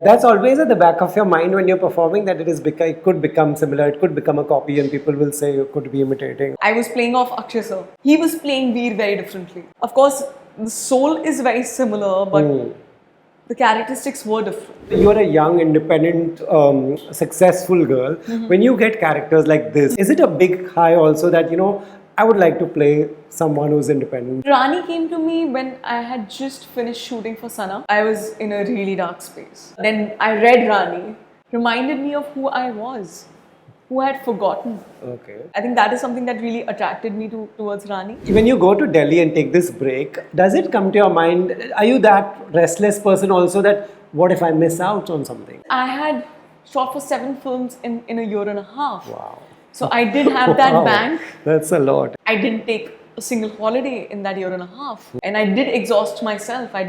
That's always at the back of your mind when you're performing, that it could become similar, it could become a copy, and people will say you could be imitating. I was playing off Akshay sir. He was playing Veer very differently. Of course, the soul is very similar, but the characteristics were different. You're a young, independent, successful girl. When you get characters like this, is it a big high also that, I would like to play someone who's independent? Rani came to me when I had just finished shooting for Sana. I was in a really dark space. Then I read Rani, reminded me of who I was, who I had forgotten. Okay. I think that is something that really attracted me towards Rani. When you go to Delhi and take this break, does it come to your mind, are you that restless person also that, what if I miss out on something? I had shot for 7 films in a year and a half. Wow. So I did have that Wow. bank. That's a lot. I didn't take a single holiday in that year and a half. And I did exhaust myself. It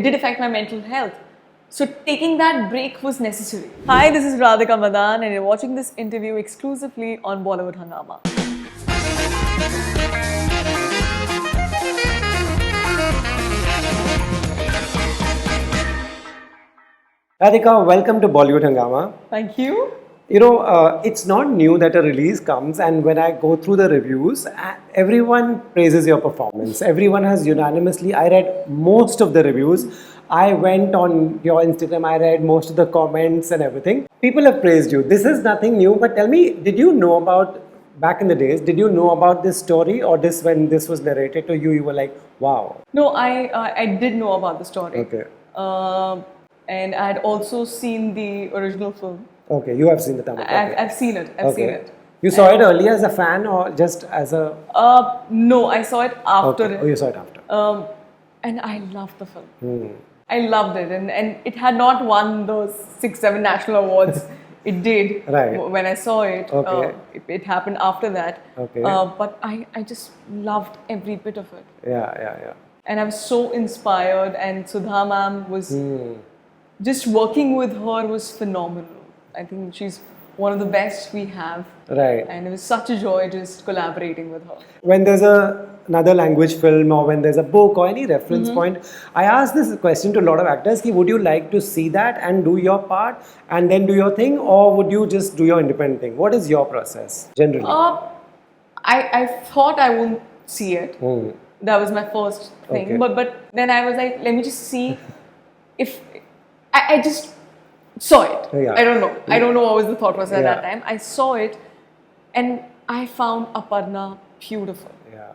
did affect my mental health. So taking that break was necessary. Hi, this is Radhika Madan and you're watching this interview exclusively on Bollywood Hungama. Radhika, welcome to Bollywood Hungama. Thank you. It's not new that a release comes, and when I go through the reviews, everyone praises your performance. Everyone has unanimously, I read most of the reviews. I went on your Instagram, I read most of the comments and everything. People have praised you. This is nothing new, but tell me, did you know about, back in the days, did you know about this story, or when this was narrated to you, you were like, wow? No, I did know about the story. Okay. And I had also seen the original film. Okay, you have seen the Tamil. Okay. I've seen it. I've seen it. You saw it earlier as a fan or just as a... No, I saw it after Okay. it. Oh, you saw it after. And I loved the film. I loved it. And it had not won those 6-7 national awards. It did. Right. When I saw it. Okay. It happened after that. Okay. But I just loved every bit of it. Yeah. And I was so inspired. And Sudha ma'am was... Just working with her was phenomenal. I think she's one of the best we have. Right. And it was such a joy just collaborating with her. When there's another language film or when there's a book or any reference point, I ask this question to a lot of actors, would you like to see that and do your part and then do your thing, or would you just do your independent thing? What is your process generally? I thought I wouldn't see it. That was my first thing. Okay. But then I was like, let me just see if... I just saw it. Yeah. I don't know. I don't know what was the thought process at Yeah. that time. I saw it and I found Aparna beautiful. Yeah.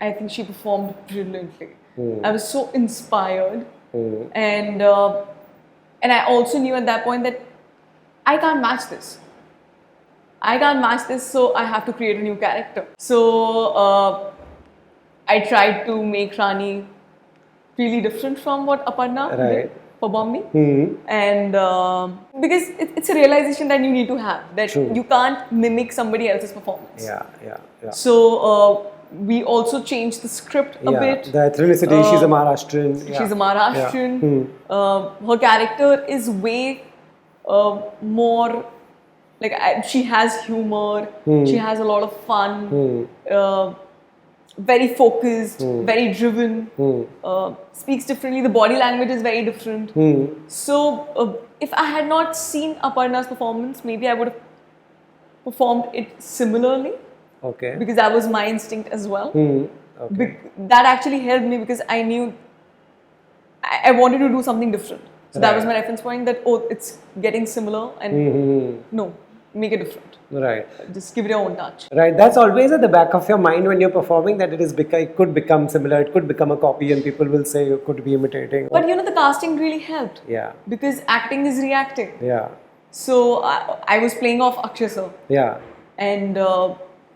I think she performed brilliantly. I was so inspired. And I also knew at that point that I can't match this. So I have to create a new character. So I tried to make Rani really different from what Aparna did for Bombi. And because it's a realization that you need to have, that you can't mimic somebody else's performance. Yeah. So we also changed the script a bit. The ethnicity, she's a Maharashtrian. She's a Maharashtrian. Her character is way more like she has humor. She has a lot of fun. Very focused, very driven. Speaks differently. The body language is very different. So if I had not seen Aparna's performance, maybe I would have performed it similarly. Okay. Because that was my instinct as well. Okay. That actually helped me because I knew I wanted to do something different. So that was my reference point, that it's getting similar and no, make it different. Right. Just give it your own touch. Right. That's always at the back of your mind when you're performing, that it could become similar, it could become a copy, and people will say you could be imitating. But the casting really helped. Yeah. Because acting is reacting. Yeah. So I was playing off Akshay sir. Yeah. And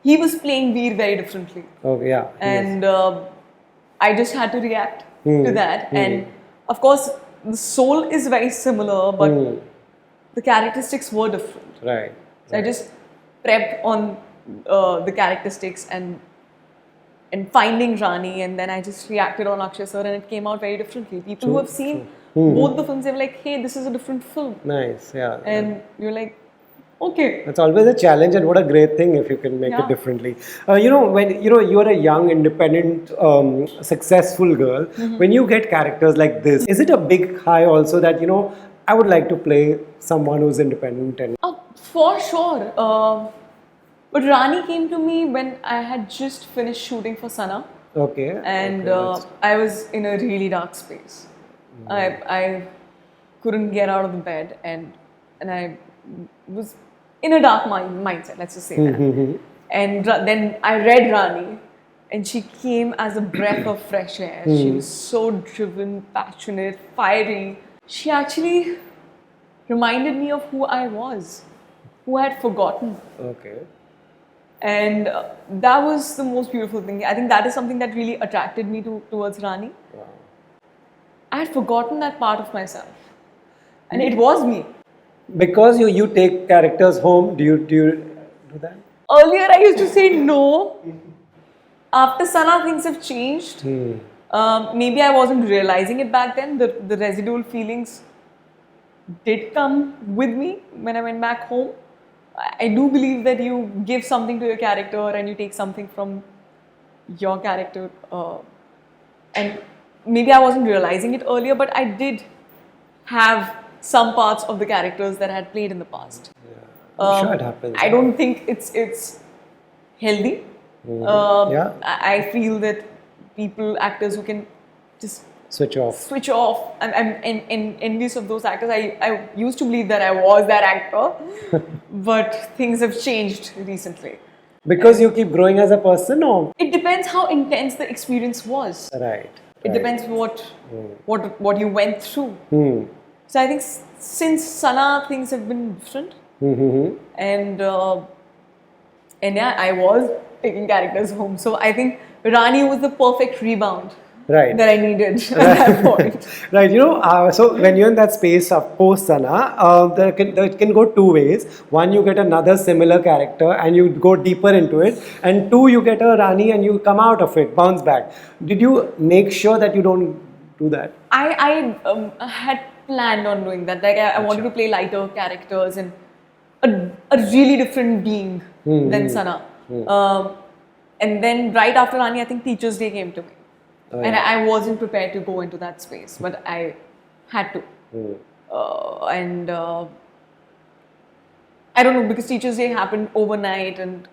he was playing Veer very differently. Oh, yeah. And I just had to react to that. And of course, the soul is very similar, but the characteristics were different. Right. So I just prepped on the characteristics and finding Rani, and then I just reacted on Akshay sir, and it came out very differently. People who have seen both the films, they were like, hey, this is a different film. Nice, yeah. And you're like, Okay. It's always a challenge, and what a great thing if you can make Yeah. it differently. When you're a young, independent, successful girl, when you get characters like this, is it a big high also that I would like to play someone who's independent and For sure. But Rani came to me when I had just finished shooting for Sana, okay, and okay, that's- I was in a really dark space. I couldn't get out of the bed, and I was in a dark mindset. Let's just say that. And then I read Rani, and she came as a breath of fresh air. She was so driven, passionate, fiery. She actually reminded me of who I was, who I had forgotten. okay. And that was the most beautiful thing. I think that is something that really attracted me towards Rani. Wow. I had forgotten that part of myself. And it was me. Because you take characters home, do you do that? Earlier, I used to say no. After Sana, things have changed. Maybe I wasn't realizing it back then. The residual feelings did come with me when I went back home. I do believe that you give something to your character and you take something from your character. And maybe I wasn't realizing it earlier, but I did have some parts of the characters that I had played in the past. I'm sure it happens. I don't think it's healthy. Yeah. I feel that actors who can just Switch off. switch off. I'm envious of those actors. I used to believe that I was that actor, but things have changed recently. Because you keep growing as a person, or It depends how intense the experience was. right. It depends what you went through. Hmm. So I think since Sana, things have been different, and yeah, I was taking characters home. So I think Rani was the perfect rebound Right. that I needed at that point. Right, so when you're in that space of post Sana, that can go two ways. One, you get another similar character and you go deeper into it, and two, you get a Rani and you come out of it, bounce back. Did you make sure that you don't do that? I had planned on doing that. Like I wanted to play lighter characters and a really different being than Sana. And then right after Rani, I think Teachers' Day came to me. And I wasn't prepared to go into that space, but I had to. And I don't know, because Teachers' Day happened overnight, and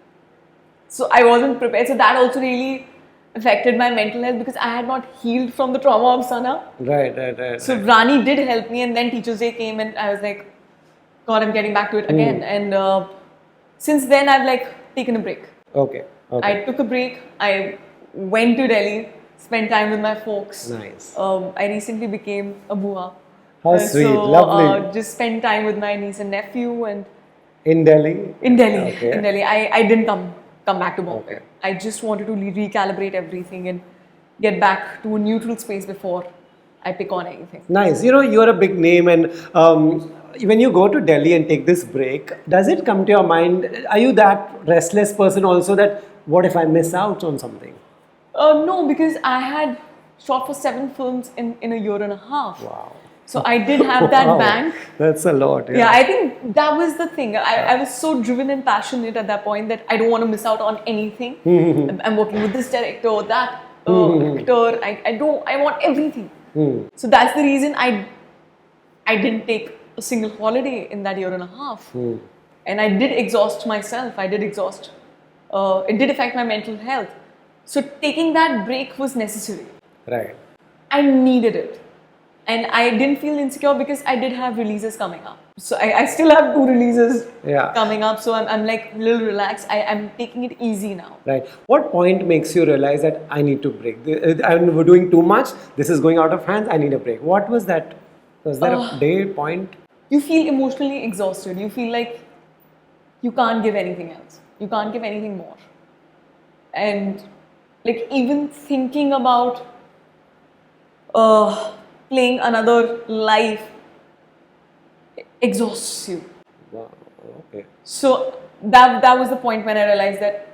so I wasn't prepared. So that also really affected my mental health because I had not healed from the trauma of Sana. Right. So Rani did help me, and then Teachers' Day came, and I was like, God, I'm getting back to it again. And since then, I've like taken a break. Okay. I took a break. I went to Delhi, spent time with my folks. Nice. I recently became a bua. How sweet, so, lovely. Just spent time with my niece and nephew, and In Delhi? in Delhi. Okay. In Delhi, I didn't come back to Bombay. Okay. I just wanted to recalibrate everything and get back to a neutral space before I pick on anything. Nice. You're a big name, and when you go to Delhi and take this break, does it come to your mind? Are you that restless person also that what if I miss out on something? No, because I had shot for 7 films in a year and a half. Wow. So I did have that Wow. bank. That's a lot. Yeah, I think that was the thing. I was so driven and passionate at that point that I don't want to miss out on anything. I'm working with this director, that actor. I want everything. So that's the reason I didn't take a single holiday in that year and a half. And I did exhaust myself. I did exhaust. It did affect my mental health. So taking that break was necessary. Right. I needed it. And I didn't feel insecure because I did have releases coming up. So I still have 2 releases Yeah. coming up. So I'm like a little relaxed. I'm taking it easy now. Right. What point makes you realize that I need to break? I'm doing too much. This is going out of hands. I need a break. What was that? Was there a day point? You feel emotionally exhausted. You feel like you can't give anything else. You can't give anything more. And like even thinking about playing another life exhausts you. Wow. Okay. So that was the point when I realized that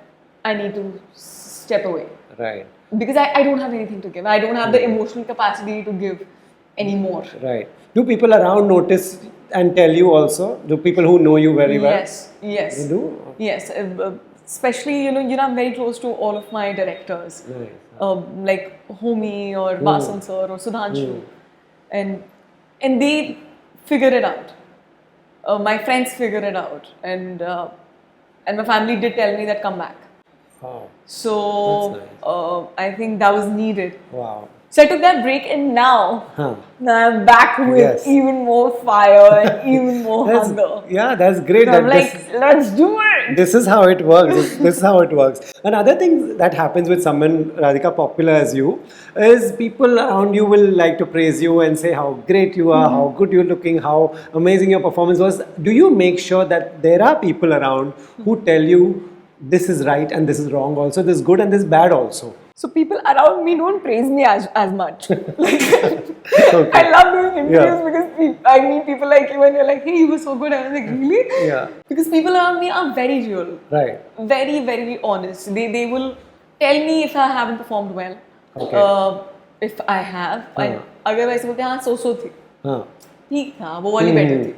I need to step away. Right. Because I don't have anything to give. I don't have the emotional capacity to give anymore. Right. Do people around notice and tell you also? Do people who know you very well? Yes. They do? Yes. Especially, I'm very close to all of my directors. Nice. Like Homi or Vasan sir or Sudhanshu. And they figure it out. My friends figure it out. And my family did tell me that come back. Wow. So That's I think that was needed. Wow. So I took that break, and now I'm back with Yes. even more fire and even more hunger. Yeah, that's great. So I'm like, let's do it. This is how it works. This is how it works. Another thing that happens with someone, Radhika, popular as you, is people around you will like to praise you and say how great you are, how good you're looking, how amazing your performance was. Do you make sure that there are people around who tell you this is right and this is wrong also, this is good and this is bad also? So people around me don't praise me as much. I love doing interviews because I meet people like you and you're like, hey, you were so good. I was like, really? Yeah. Because people around me are very real. Right. Very, very honest. They will tell me if I haven't performed well. Okay. If I have. अगर वैसे बोलते हैं हाँ सो थी. हाँ. ठीक था वो वाली बेटर थी.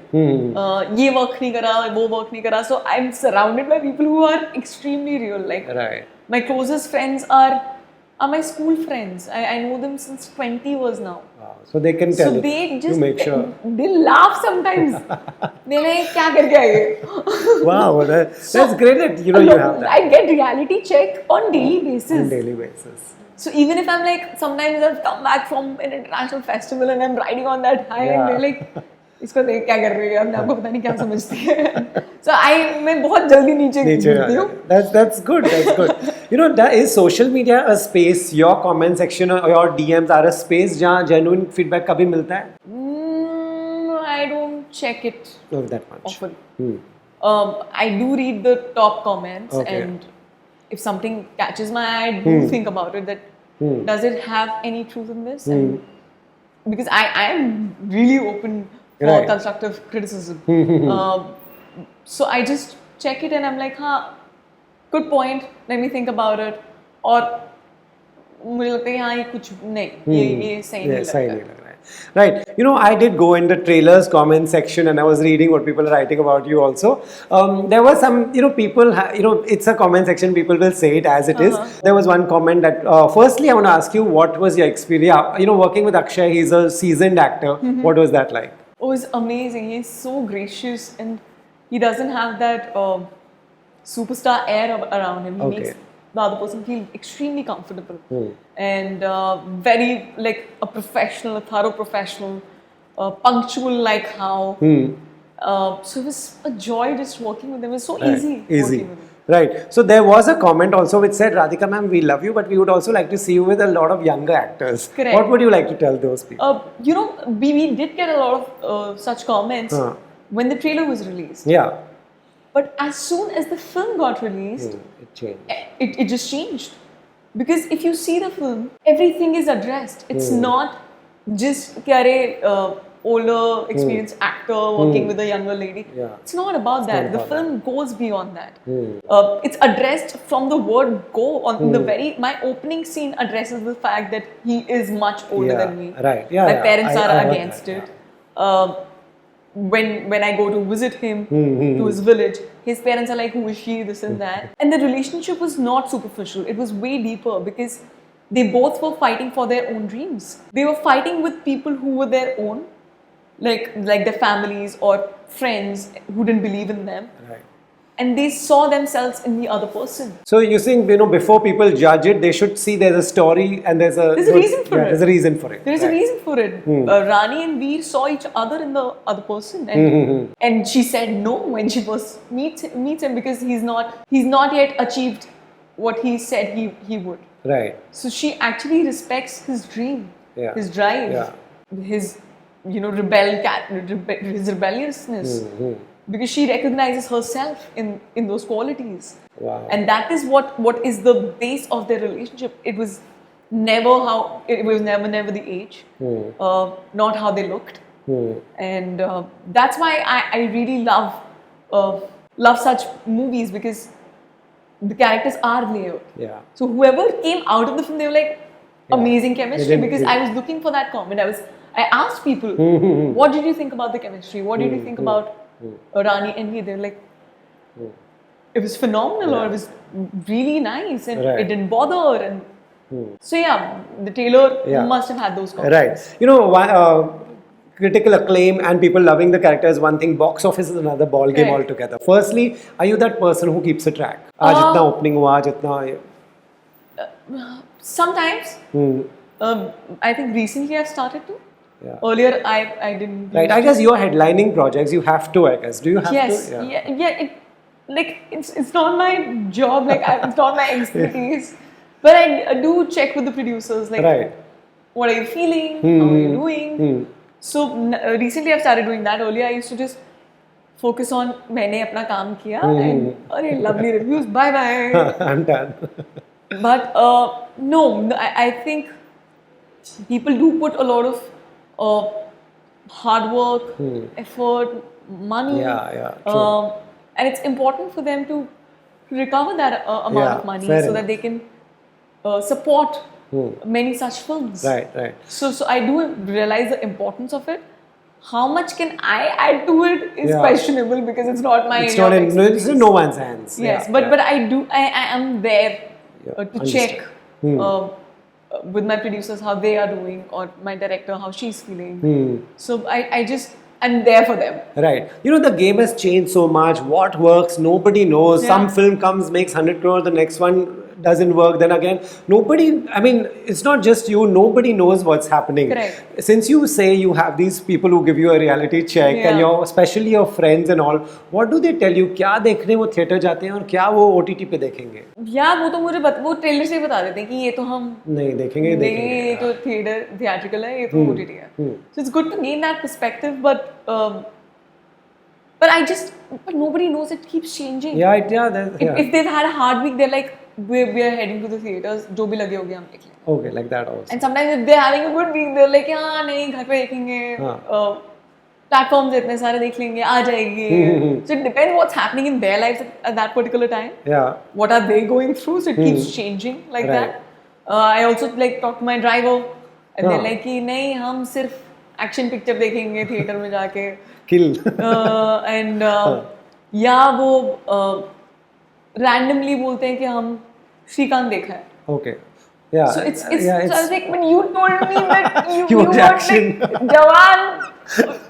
ये वर्क नहीं करा वो वर्क नहीं करा. So I'm surrounded by people who are extremely real. Like my closest friends are my school friends. I know them since 20 years now. Wow. So they can tell So you. they just You make sure. they laugh sometimes. They're like, क्या करके आए? Wow, that's great that you have that I get reality check on daily basis. on daily basis. So even if I'm like, sometimes I've come back from an international festival and I'm riding on that high and they're like, इसको देख क्या कर रही है? अपने आपको पता नहीं क्या समझती है. So मैं बहुत जल्दी नीचे गिरती हूँ. That's good. That's good. Is social media a space? Your comment section or your DMs are a space जहाँ genuine feedback कभी मिलता है? I don't check it Not that much. often. I do read the top comments and if something catches my eye, I do think about it. That does it have any truth in this? And because I am really open for constructive criticism. So I just check it and I'm like, good point. Let me think about it. Or मुझे लगता है हाँ ये कुछ नहीं ये सही नहीं लग रहा है. Right. I did go in the trailers comment section and I was reading what people are writing about you also. There were some, people, it's a comment section, people will say it as it is. There was one comment that, firstly, I want to ask you, what was your experience? Working with Akshay, he's a seasoned actor. What was that like? Oh, it was amazing. He's so gracious and he doesn't have that superstar air around him. He makes the other person feel extremely comfortable and very like a professional, a thorough professional, punctual like how. So it was a joy just working with him. It was so easy working with him. Right. So there was a comment also which said, Radhika ma'am, we love you, but we would also like to see you with a lot of younger actors. Correct. What would you like to tell those people? We did get a lot of such comments when the trailer was released. Yeah. But as soon as the film got released, it changed. It just changed. Because if you see the film, everything is addressed. It's not just older, experienced actor working with a younger lady. Yeah. It's not about that. The film goes beyond that. It's addressed from the word go. On my opening scene addresses the fact that he is much older than me. Right. Yeah. My parents are I against it. When I go to visit him to his village, his parents are like, who is she, this and that. And the relationship was not superficial. It was way deeper because they both were fighting for their own dreams. They were fighting with people who were their own, like their families or friends who didn't believe in them. Right. And they saw themselves in the other person. So you think, before people judge it, they should see there's a story and there's a reason for it. There's a reason for it. There is a reason for it. Rani and Veer saw each other in the other person, and she said no when she first meets him because he's not yet achieved what he said he would. Right. So she actually respects his dream, his drive, his his rebelliousness. Because she recognizes herself in those qualities. Wow. And that is what is the base of their relationship. It was never the age, not how they looked. And that's why I really love such movies because the characters are layered. Yeah. So whoever came out of the film, they were like amazing chemistry because I was looking for that comment. I asked people, what did you think about the chemistry? What did you think about Rani and me? They're like, it was phenomenal, or it was really nice, and Right. it didn't bother. And so yeah, the trailer Yeah. must have had those Right. comments. You know, critical acclaim and people loving the character is one thing. Box office is another ball game Right. altogether. Firstly, are you that person who keeps a track? आज इतना opening हुआ, आज इतना. Sometimes, I think recently I've started to. Yeah. Earlier, I didn't. Right. I guess you're headlining projects. You have to. I guess. Do you have Yes, to? yeah. It's not my job. It's not my expertise. But I do check with the producers. Like, Right. what are you feeling? How are you doing? So recently I've started doing that. Earlier I used to just focus on मैंने अपना काम किया and अरे lovely reviews, bye bye. I'm done. But no, I think people do put a lot of hard work, effort, money. Yeah, true. And it's important for them to recover that amount Yeah, of money fair so enough. that they can support many such films. Right. So I do realize the importance of it. How much can I add to it is Yeah. questionable because it's not my It's area not of in. expertise. It's in no one's hands. Yes, Yeah, but I do. I am there Yeah, to understood. check with my producers how they are doing, or my director how she's feeling. So I just I'm there for them. Right. You know, the game has changed so much. What works, nobody knows. Yeah. Some film comes, makes 100 crore, the next one doesn't work. Then again, nobody, I mean, it's not just you, nobody knows what's happening. Correct. Since you say you have these people who give you a reality check and Yeah. especially your friends and all, what do they tell you? क्या देखने वो theatre जाते हैं और क्या वो OTT पे देखेंगे? या वो तो मुझे वो ट्रेलर से ही बता देते हैं कि ये तो हम नहीं देखेंगे, नहीं, देखेंगे. ये तो theatrical है, ये तो OTT है. So it's good to gain that perspective, but nobody knows. It keeps changing. Yeah. If they've had a hard week, they're like, we're heading to the theaters. जो भी लगे होगे हम देख लेंगे. Okay, like that also. And sometimes if they're having a good week, they're like, हाँ नहीं घर पे देखेंगे. Platforms इतने सारे देख लेंगे, आ जाएगी. So it depends what's happening in their lives at that particular time. Yeah. What are they going through? So it keeps changing like Right. that. I also like talk to my driver, and they're हाँ. like कि नहीं हम सिर्फ action picture देखेंगे theatre में जाके. Kill. And या वो randomly बोलते हैं कि हम श्रीकांत देखा है. Okay. Yeah. So it's yeah, so I was like, when you told me that you You want want action. like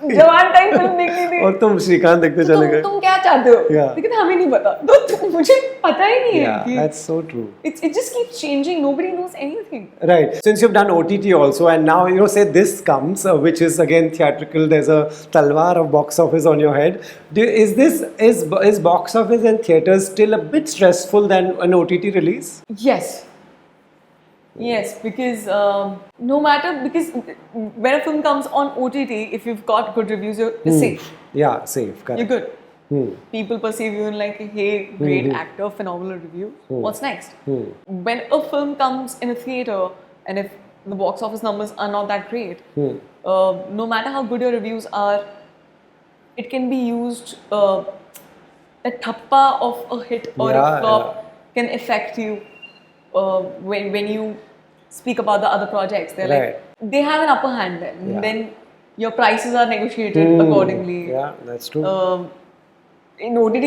जवान टाइप फिल्म देखनी थी. और तुम श्रीकांत देखते चले गए. तुम क्या चाहते हो? Yeah. लेकिन हमें नहीं पता. तो मुझे पता ही नहीं है Yeah, कि that's so true. it just keeps changing. Nobody knows anything. Right. Since you've done OTT also, and now say this comes, which is again theatrical. There's a talwar of box office on your head. Is box office and theaters still a bit stressful than an OTT release? Yes, because no matter, because when a film comes on OTT, if you've got good reviews, you're safe. Yeah, safe. Correct. You're good. People perceive you in like, hey, great actor, phenomenal review. What's next? When a film comes in a theater, and if the box office numbers are not that great, no matter how good your reviews are, it can be used. A thappa of a hit or a flop can affect you when you speak about the other projects. They're like, they have an upper hand then. Yeah. Then your prices are negotiated accordingly. Yeah, that's true. In OTT,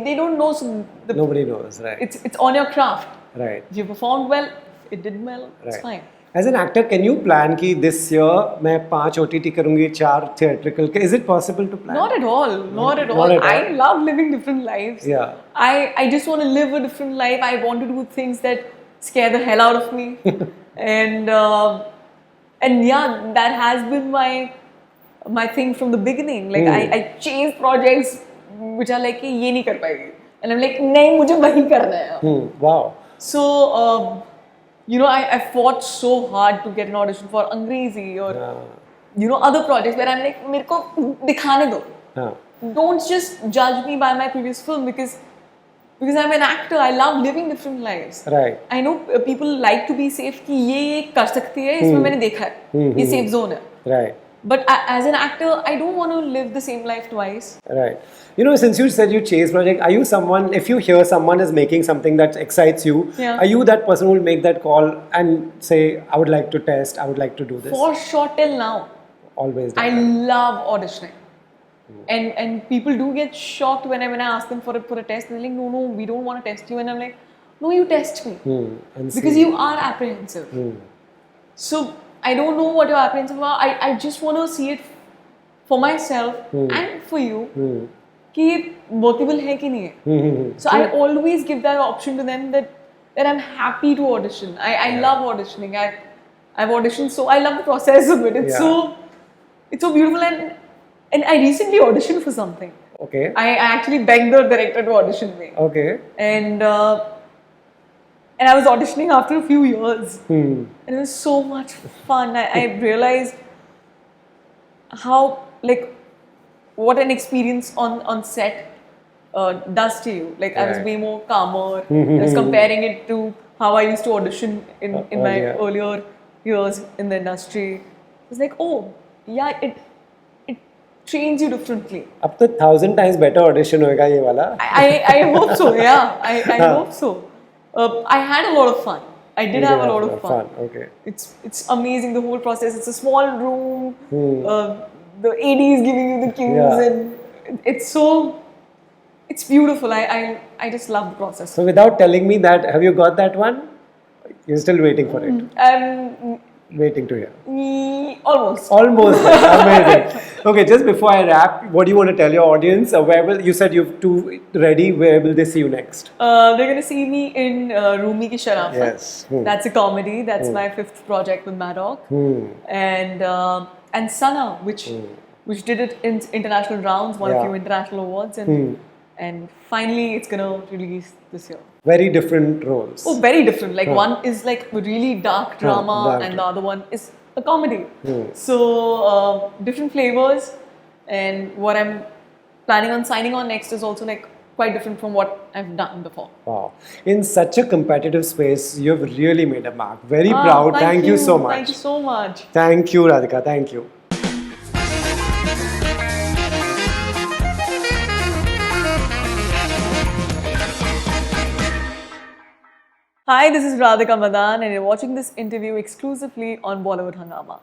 they don't know. So Nobody knows, right? it's on your craft. Right. If you performed well, it did well, it's Right. fine. As an actor, can you plan कि this year मैं 5 OTT करूँगी, 4 theatrical? Is it possible to plan? Not at all. Not at all. Not at I all. love living different lives. Yeah. I just want to live a different life. I want to do things that scare the hell out of me. and yeah, that has been my thing from the beginning. Like I chase projects which are like कि ये नहीं कर पाएगी. And I'm like, नहीं मुझे वही करना है. Wow. So I fought so hard to get an audition for Angrezi or other projects where I'm like मेरे को दिखाने दो. Don't just judge me by my previous film because I'm an actor. I love living different lives. Right. I know people like to be safe कि ये कर सकती है, इसमें मैंने देखा है, ये safe zone है. Right. But as an actor, I don't want to live the same life twice. Right. Since you said you chase project, are you someone, if you hear someone is making something that excites you, are you that person who will make that call and say, I would like to test, I would like to do this? For sure, till now. always I done love auditioning. And people do get shocked when I ask them for a test. They're like, no, we don't want to test you. And I'm like, no, you test me. And Because see. you are apprehensive. So I don't know what you're apprehensive about. I just want to see it for myself and for you. कि workable है कि नहीं है. So I always give that option to them that I'm happy to audition. I love auditioning. I've auditioned, so I love the process of it. It's so beautiful, and I recently auditioned for something. Okay. I actually begged the director to audition me. Okay. And I was auditioning after a few years, and it was so much fun. I realized how what an experience on set does to you. Like I was Right. way more calmer. I was comparing it to how I used to audition in my earlier. earlier years in the industry. It's like, oh yeah, it trains you differently. अब तो 1000 times better audition होएगा ये वाला. I hope so. Yeah, I hope so. I had a lot of fun. I did have a lot of fun. Okay. It's amazing, the whole process. It's a small room. The AD is giving you the cues, Yeah. and it's beautiful. I just love the process. So without telling me that, have you got that one? You're still waiting for it. Waiting to hear. Almost. Almost. Amazing. Okay, just before I wrap, what do you want to tell your audience? You said you've two ready. Where will they see you next? They're gonna see me in Rumi Ki Sharafat. Yes. That's a comedy. That's my 5th project with Maddock. And Sana, which did it in international rounds, won a Yeah. few international awards, and finally it's gonna release this year. Very different roles. Oh, very different. Like one is like really dark drama, dark and the other one is a comedy. So different flavors, and what I'm planning on signing on next is also like quite different from what I've done before. Wow. In such a competitive space, you've really made a mark. Very proud. Thank you so much. Thank you so much. Thank you, Radhika. Thank you. Hi, this is Radhika Madan, and you're watching this interview exclusively on Bollywood Hungama.